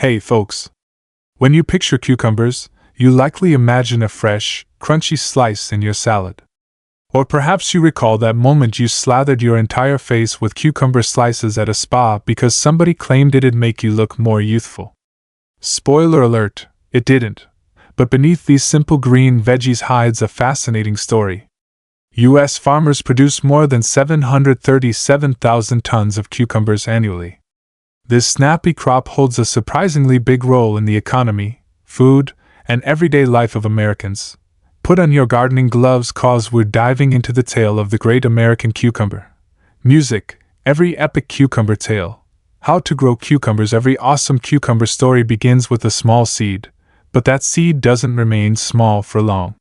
Hey folks! When you picture cucumbers, you likely imagine a fresh, crunchy slice in your salad. Or perhaps you recall that moment you slathered your entire face with cucumber slices at a spa because somebody claimed it'd make you look more youthful. Spoiler alert, it didn't. But beneath these simple green veggies hides a fascinating story. U.S. farmers produce more than 737,000 tons of cucumbers annually. This snappy crop holds a surprisingly big role in the economy, food, and everyday life of Americans. Put on your gardening gloves, cause we're diving into the tale of the great American cucumber. Music, every epic cucumber tale. How to grow cucumbers. Every awesome cucumber story begins with a small seed, but that seed doesn't remain small for long.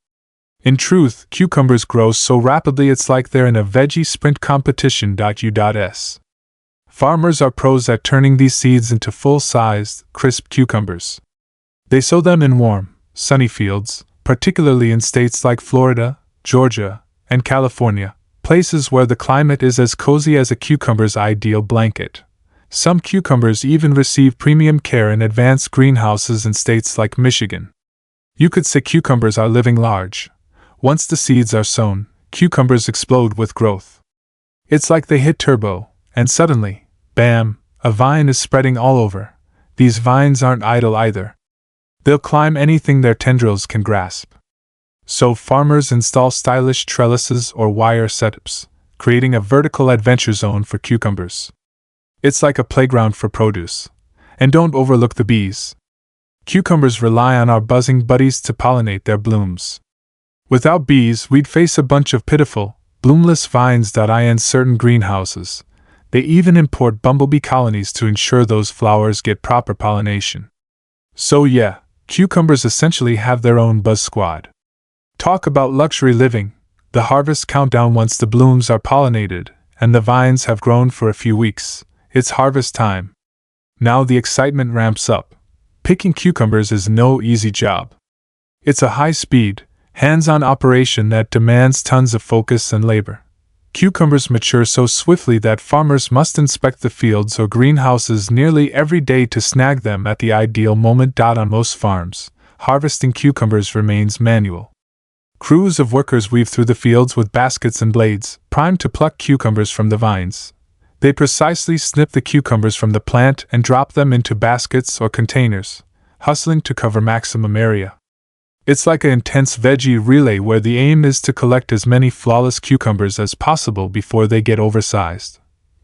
In truth, cucumbers grow so rapidly it's like they're in a veggie sprint competition. U.S. Farmers are pros at turning these seeds into full-sized, crisp cucumbers. They sow them in warm, sunny fields, particularly in states like Florida, Georgia, and California, places where the climate is as cozy as a cucumber's ideal blanket. Some cucumbers even receive premium care in advanced greenhouses in states like Michigan. You could say cucumbers are living large. Once the seeds are sown, cucumbers explode with growth. It's like they hit turbo, and suddenly, bam, a vine is spreading all over. These vines aren't idle either. They'll climb anything their tendrils can grasp. So farmers install stylish trellises or wire setups, creating a vertical adventure zone for cucumbers. It's like a playground for produce. And don't overlook the bees. Cucumbers rely on our buzzing buddies to pollinate their blooms. Without bees, we'd face a bunch of pitiful, bloomless vines. In certain greenhouses, they even import bumblebee colonies to ensure those flowers get proper pollination. So yeah, cucumbers essentially have their own buzz squad. Talk about luxury living, the harvest countdown. Once the blooms are pollinated, and the vines have grown for a few weeks, it's harvest time. Now the excitement ramps up. Picking cucumbers is no easy job. It's a high-speed, hands-on operation that demands tons of focus and labor. Cucumbers mature so swiftly that farmers must inspect the fields or greenhouses nearly every day to snag them at the ideal moment. On most farms, harvesting cucumbers remains manual. Crews of workers weave through the fields with baskets and blades, primed to pluck cucumbers from the vines. They precisely snip the cucumbers from the plant and drop them into baskets or containers, hustling to cover maximum area. It's like an intense veggie relay where the aim is to collect as many flawless cucumbers as possible before they get oversized.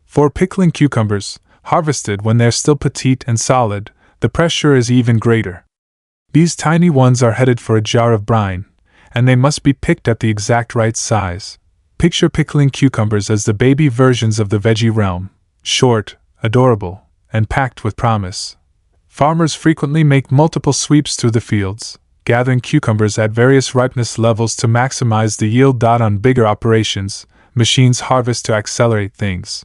For pickling cucumbers, harvested when they're still petite and solid, the pressure is even greater. These tiny ones are headed for a jar of brine, and they must be picked at the exact right size. Picture pickling cucumbers as the baby versions of the veggie realm, short, adorable, and packed with promise. Farmers frequently make multiple sweeps through the fields, gathering cucumbers at various ripeness levels to maximize the yield. On bigger operations, machines harvest to accelerate things.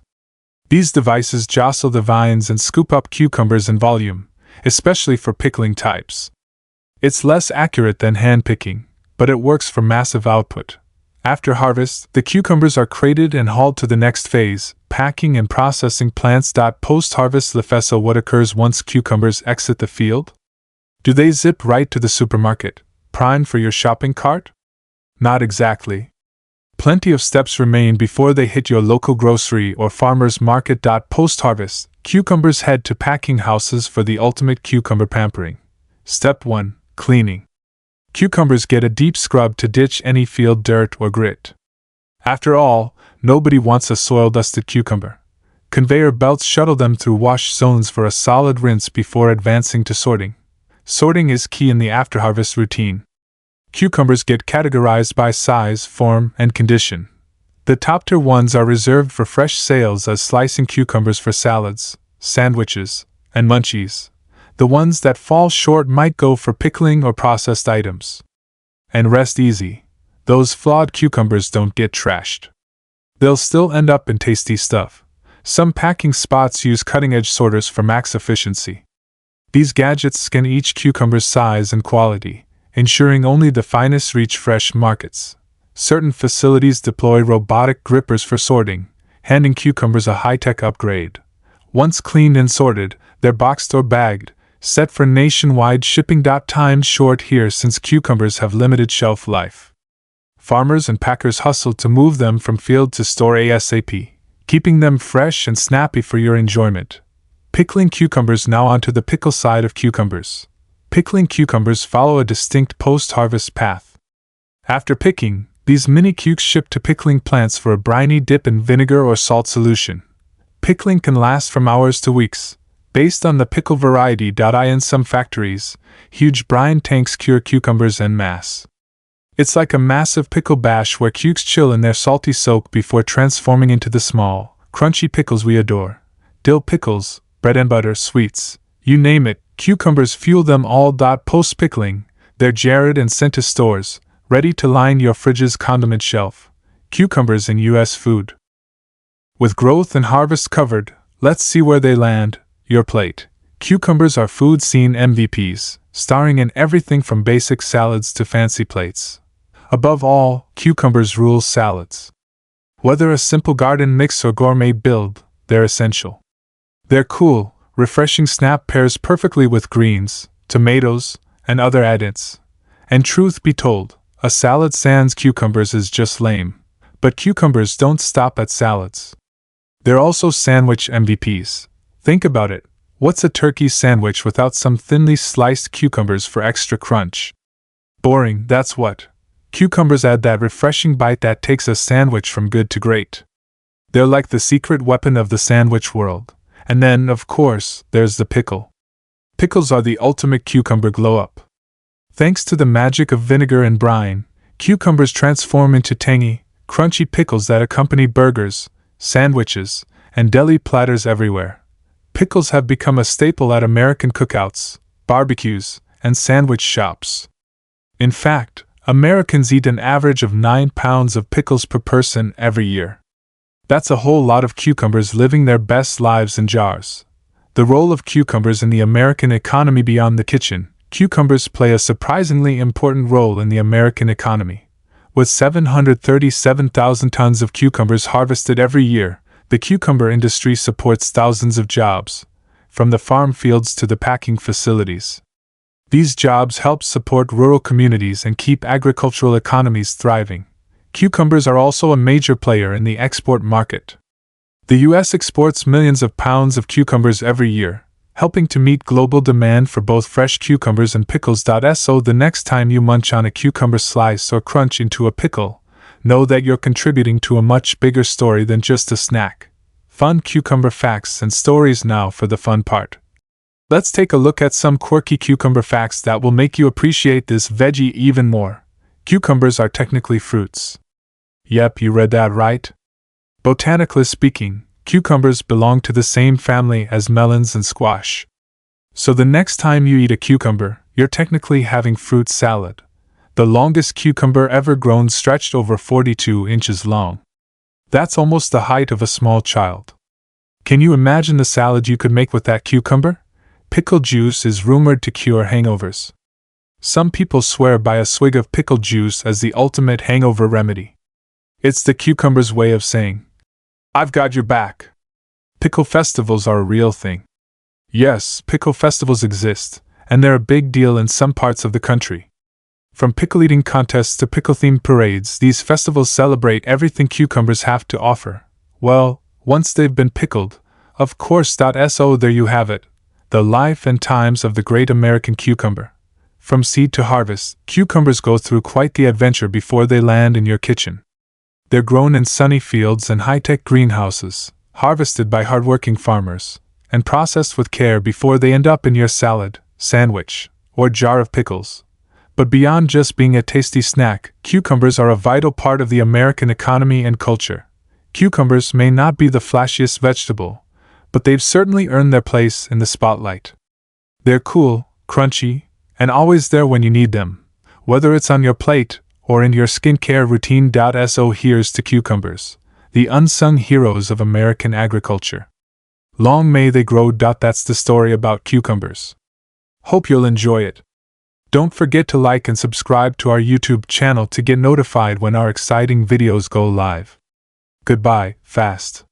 These devices jostle the vines and scoop up cucumbers in volume, especially for pickling types. It's less accurate than hand picking, but it works for massive output. After harvest, the cucumbers are crated and hauled to the next phase, packing and processing plants. Post-harvest lefesa. What occurs once cucumbers exit the field? Do they zip right to the supermarket, primed for your shopping cart? Not exactly. Plenty of steps remain before they hit your local grocery or farmer's market. Post-harvest, cucumbers head to packing houses for the ultimate cucumber pampering. Step 1. Cleaning. Cucumbers get a deep scrub to ditch any field dirt or grit. After all, nobody wants a soil-dusted cucumber. Conveyor belts shuttle them through wash zones for a solid rinse before advancing to sorting. Sorting is key in the after-harvest routine. Cucumbers get categorized by size, form, and condition. The top-tier ones are reserved for fresh sales as slicing cucumbers for salads, sandwiches, and munchies. The ones that fall short might go for pickling or processed items. And rest easy, those flawed cucumbers don't get trashed. They'll still end up in tasty stuff. Some packing spots use cutting-edge sorters for max efficiency. These gadgets scan each cucumber's size and quality, ensuring only the finest reach fresh markets. Certain facilities deploy robotic grippers for sorting, handing cucumbers a high-tech upgrade. Once cleaned and sorted, they're boxed or bagged, set for nationwide shipping. Time short here since cucumbers have limited shelf life. Farmers and packers hustle to move them from field to store ASAP, keeping them fresh and snappy for your enjoyment. Pickling cucumbers. Now onto the pickle side of cucumbers. Pickling cucumbers follow a distinct post-harvest path. After picking, these mini cukes ship to pickling plants for a briny dip in vinegar or salt solution. Pickling can last from hours to weeks, based on the pickle variety. In some factories, huge brine tanks cure cucumbers en masse. It's like a massive pickle bash where cukes chill in their salty soak before transforming into the small, crunchy pickles we adore. Dill pickles, bread and butter, sweets, you name it, cucumbers fuel them all. Post-pickling, they're jarred and sent to stores, ready to line your fridge's condiment shelf. Cucumbers in U.S. food. With growth and harvest covered, let's see where they land, your plate. Cucumbers are food scene MVPs, starring in everything from basic salads to fancy plates. Above all, cucumbers rule salads. Whether a simple garden mix or gourmet build, they're essential. Their cool, refreshing snap pairs perfectly with greens, tomatoes, and other add-ins. And truth be told, a salad sans cucumbers is just lame. But cucumbers don't stop at salads. They're also sandwich MVPs. Think about it. What's a turkey sandwich without some thinly sliced cucumbers for extra crunch? Boring, that's what. Cucumbers add that refreshing bite that takes a sandwich from good to great. They're like the secret weapon of the sandwich world. And then, of course, there's the pickle. Pickles are the ultimate cucumber glow-up. Thanks to the magic of vinegar and brine, cucumbers transform into tangy, crunchy pickles that accompany burgers, sandwiches, and deli platters everywhere. Pickles have become a staple at American cookouts, barbecues, and sandwich shops. In fact, Americans eat an average of 9 pounds of pickles per person every year. That's a whole lot of cucumbers living their best lives in jars. The role of cucumbers in the American economy beyond the kitchen. Cucumbers play a surprisingly important role in the American economy. With 737,000 tons of cucumbers harvested every year, the cucumber industry supports thousands of jobs, from the farm fields to the packing facilities. These jobs help support rural communities and keep agricultural economies thriving. Cucumbers are also a major player in the export market. The U.S. exports millions of pounds of cucumbers every year, helping to meet global demand for both fresh cucumbers and pickles. So the next time you munch on a cucumber slice or crunch into a pickle, know that you're contributing to a much bigger story than just a snack. Fun cucumber facts and stories now for the fun part. Let's take a look at some quirky cucumber facts that will make you appreciate this veggie even more. Cucumbers are technically fruits. Yep, you read that right. Botanically speaking, cucumbers belong to the same family as melons and squash. So the next time you eat a cucumber, you're technically having fruit salad. The longest cucumber ever grown stretched over 42 inches long. That's almost the height of a small child. Can you imagine the salad you could make with that cucumber? Pickle juice is rumored to cure hangovers. Some people swear by a swig of pickle juice as the ultimate hangover remedy. It's the cucumber's way of saying, "I've got your back." Pickle festivals are a real thing. Yes, pickle festivals exist, and they're a big deal in some parts of the country. From pickle eating contests to pickle-themed parades, these festivals celebrate everything cucumbers have to offer. Well, once they've been pickled, of course. So there you have it, the life and times of the great American cucumber. From seed to harvest, cucumbers go through quite the adventure before they land in your kitchen. They're grown in sunny fields and high-tech greenhouses, harvested by hardworking farmers, and processed with care before they end up in your salad, sandwich, or jar of pickles. But beyond just being a tasty snack, cucumbers are a vital part of the American economy and culture. Cucumbers may not be the flashiest vegetable, but they've certainly earned their place in the spotlight. They're cool, crunchy, and always there when you need them, whether it's on your plate or in your skincare routine. So here's to cucumbers, the unsung heroes of American agriculture. Long may they grow. That's the story about cucumbers. Hope you'll enjoy it. Don't forget to like and subscribe to our YouTube channel to get notified when our exciting videos go live. Goodbye, fast.